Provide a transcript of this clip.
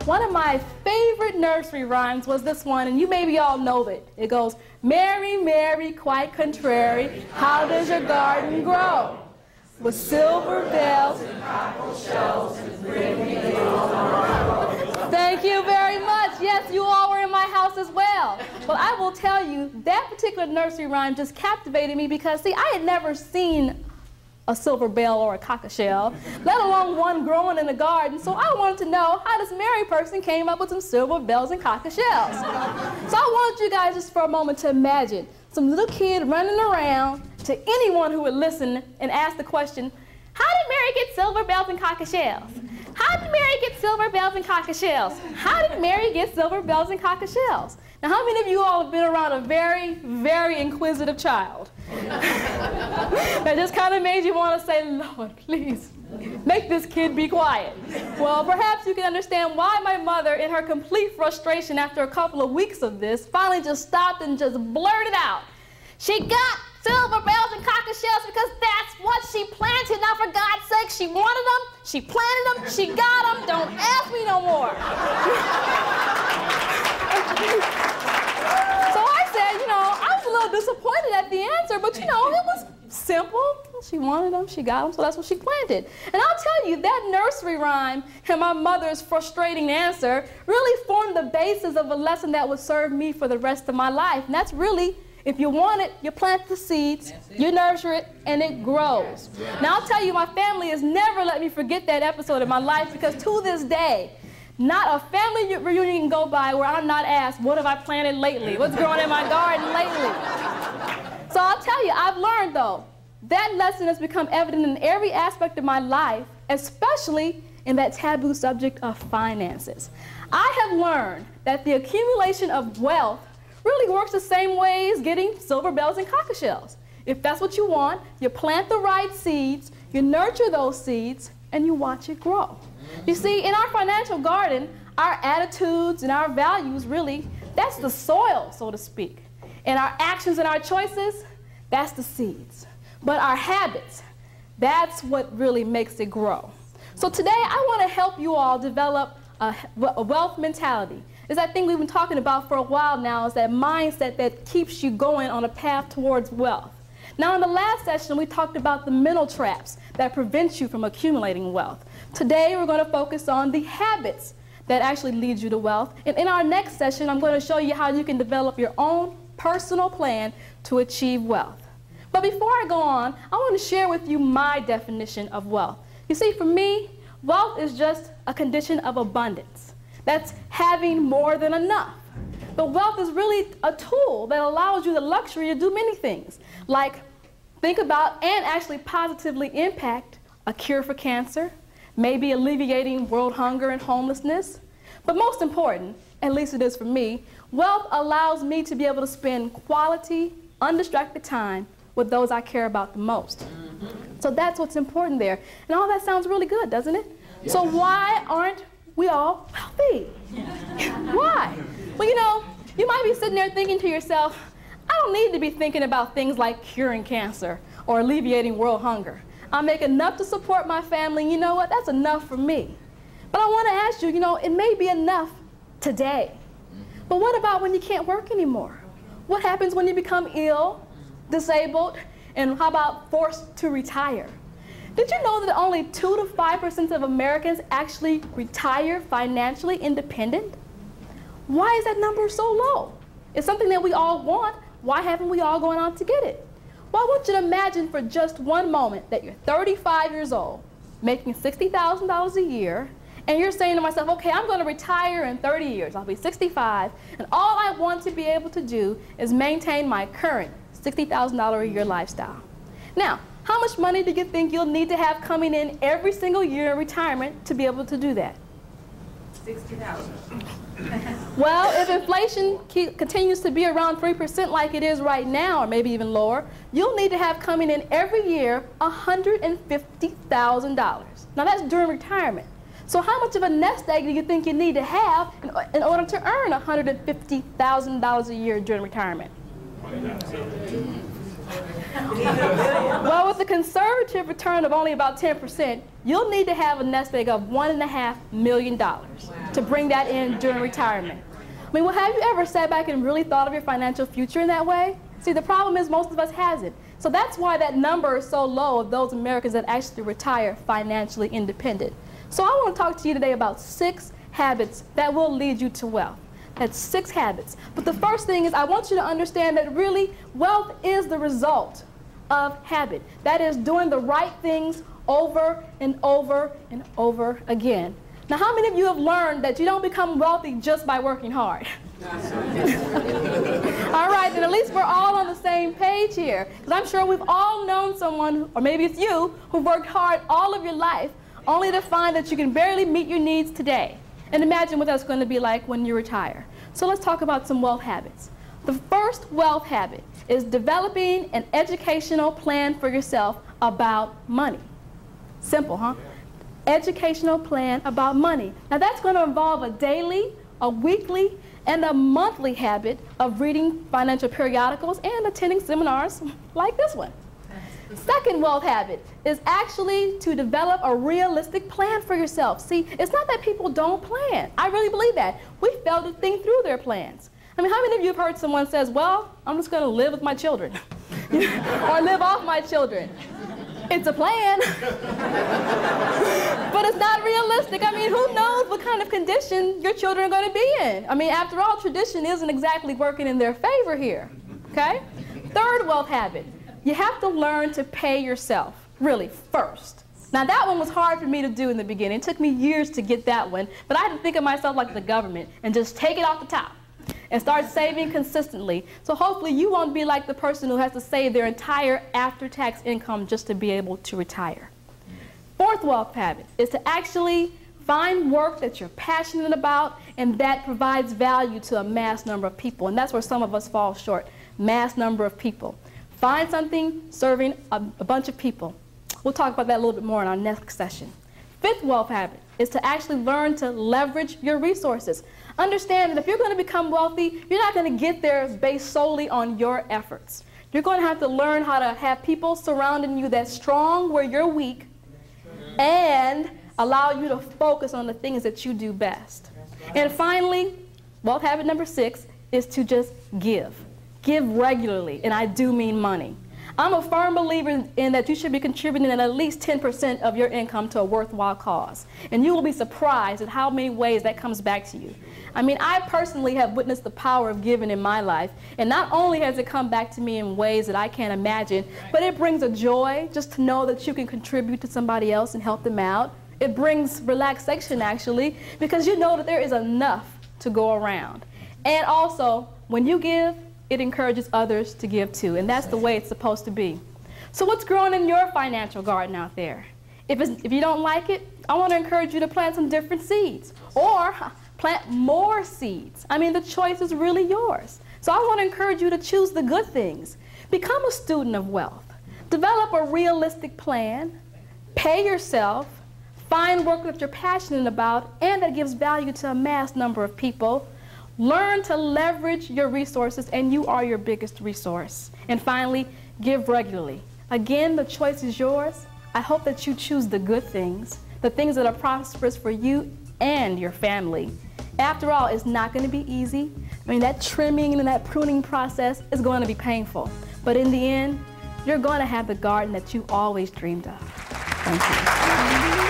One of my favorite nursery rhymes was this one, and you maybe all know it. It goes, Mary, Mary, quite contrary, how does your garden grow? With silver bells and cockle shells and pretty little. Thank you very much. Yes, you all were in my house as well. Well, I will tell you, that particular nursery rhyme just captivated me because, see, I had never seen a silver bell or a cockleshell, let alone one growing in the garden. So I wanted to know how this Mary person came up with some silver bells and cockleshells. So I want you guys just for a moment to imagine some little kid running around to anyone who would listen and ask the question, how did Mary get silver bells and cockleshells? How did Mary get silver bells and cockleshells? How did Mary get silver bells and cockleshells? Now, how many of you all have been around a very, very inquisitive child? That just kind of made you want to say, Lord, please, make this kid be quiet. Well, perhaps you can understand why my mother, in her complete frustration after a couple of weeks of this, finally just stopped and just blurted out, she got silver bells and cockleshells because that's what she planted. Now, for God's sake, she wanted them, she planted them, she got them. Don't ask me no more. So I said, you know, I was a little disappointed at the answer, but you know, it was simple. She wanted them, she got them, so that's what she planted. And I'll tell you, that nursery rhyme and my mother's frustrating answer really formed the basis of a lesson that would serve me for the rest of my life. And that's really, if you want it, you plant the seeds, you nurture it, and it grows. Now, I'll tell you, my family has never let me forget that episode in my life because to this day, not a family reunion can go by where I'm not asked, what have I planted lately? What's growing in my garden lately? So I'll tell you, I've learned, though, that lesson has become evident in every aspect of my life, especially in that taboo subject of finances. I have learned that the accumulation of wealth really works the same way as getting silver bells and cockleshells. If that's what you want, you plant the right seeds, you nurture those seeds, and you watch it grow. You see, in our financial garden, our attitudes and our values really, that's the soil, so to speak. And our actions and our choices, that's the seeds. But our habits, that's what really makes it grow. So today, I want to help you all develop a wealth mentality. As I think we've been talking about for a while now, is that mindset that keeps you going on a path towards wealth. Now, in the last session, we talked about the mental traps that prevent you from accumulating wealth. Today, we're going to focus on the habits that actually lead you to wealth. And in our next session, I'm going to show you how you can develop your own personal plan to achieve wealth. But before I go on, I want to share with you my definition of wealth. You see, for me, wealth is just a condition of abundance. That's having more than enough. But wealth is really a tool that allows you the luxury to do many things, like think about and actually positively impact a cure for cancer, maybe alleviating world hunger and homelessness. But most important, at least it is for me, wealth allows me to be able to spend quality, undistracted time with those I care about the most. So that's what's important there. And all that sounds really good, doesn't it? Yes. So why aren't we all wealthy? Why? Well, you know, you might be sitting there thinking to yourself, I don't need to be thinking about things like curing cancer or alleviating world hunger. I make enough to support my family, and you know what? That's enough for me. But I want to ask you, you know, it may be enough today. But what about when you can't work anymore? What happens when you become ill, disabled, and how about forced to retire? Did you know that only 2 to 5% of Americans actually retire financially independent? Why is that number so low? It's something that we all want. Why haven't we all gone on to get it? Well, I want you to imagine for just one moment that you're 35 years old, making $60,000 a year, and you're saying to myself, okay, I'm going to retire in 30 years. I'll be 65, and all I want to be able to do is maintain my current $60,000 a year lifestyle. Now, how much money do you think you'll need to have coming in every single year in retirement to be able to do that? $60,000. Well, if inflation continues to be around 3% like it is right now, or maybe even lower, you'll need to have coming in every year $150,000. Now that's during retirement. So how much of a nest egg do you think you need to have in order to earn $150,000 a year during retirement? Well, with a conservative return of only about 10%, you'll need to have a nest egg of $1.5 million to bring that in during retirement. I mean, well, have you ever sat back and really thought of your financial future in that way? See, the problem is most of us hasn't. So that's why that number is so low of those Americans that actually retire financially independent. So I want to talk to you today about 6 habits that will lead you to wealth. That's 6 habits. But the first thing is I want you to understand that really wealth is the result of habit. That is doing the right things over and over and over again. Now, how many of you have learned that you don't become wealthy just by working hard? All right, then at least we're all on the same page here. Because I'm sure we've all known someone, or maybe it's you, who worked hard all of your life only to find that you can barely meet your needs today. And imagine what that's going to be like when you retire. So let's talk about some wealth habits. The first wealth habit is developing an educational plan for yourself about money. Simple, huh? Educational plan about money. Now that's going to involve a daily, a weekly, and a monthly habit of reading financial periodicals and attending seminars like this one. Second wealth habit is actually to develop a realistic plan for yourself. See, it's not that people don't plan. I really believe that. We fail to think through their plans. I mean, how many of you have heard someone says, well, I'm just going to live with my children or live off my children? It's a plan, but it's not realistic. I mean, who knows what kind of condition your children are going to be in? I mean, after all, tradition isn't exactly working in their favor here, okay? Third wealth habit, you have to learn to pay yourself, really, first. Now, that one was hard for me to do in the beginning. It took me years to get that one, but I had to think of myself like the government and just take it off the top and start saving consistently. So hopefully you won't be like the person who has to save their entire after-tax income just to be able to retire. Fourth wealth habit is to actually find work that you're passionate about and that provides value to a mass number of people. And that's where some of us fall short, mass number of people. Find something serving a bunch of people. We'll talk about that a little bit more in our next session. Fifth wealth habit is to actually learn to leverage your resources. Understand that if you're going to become wealthy, you're not going to get there based solely on your efforts. You're going to have to learn how to have people surrounding you that's strong where you're weak and allow you to focus on the things that you do best. And finally, wealth habit number 6 is to just give. Give regularly, and I do mean money. I'm a firm believer in that you should be contributing at least 10% of your income to a worthwhile cause. And you will be surprised at how many ways that comes back to you. I mean, I personally have witnessed the power of giving in my life. And not only has it come back to me in ways that I can't imagine, but it brings a joy just to know that you can contribute to somebody else and help them out. It brings relaxation, actually, because you know that there is enough to go around. And also, when you give, it encourages others to give too, and that's the way it's supposed to be. So what's growing in your financial garden out there? If you don't like it, I want to encourage you to plant some different seeds, or plant more seeds. I mean, the choice is really yours. So I want to encourage you to choose the good things. Become a student of wealth. Develop a realistic plan. Pay yourself. Find work that you're passionate about and that gives value to a mass number of people. Learn to leverage your resources, and you are your biggest resource. And finally, give regularly. Again, the choice is yours. I hope that you choose the good things, the things that are prosperous for you and your family. After all, it's not going to be easy. I mean, that trimming and that pruning process is going to be painful. But in the end, you're going to have the garden that you always dreamed of. Thank you.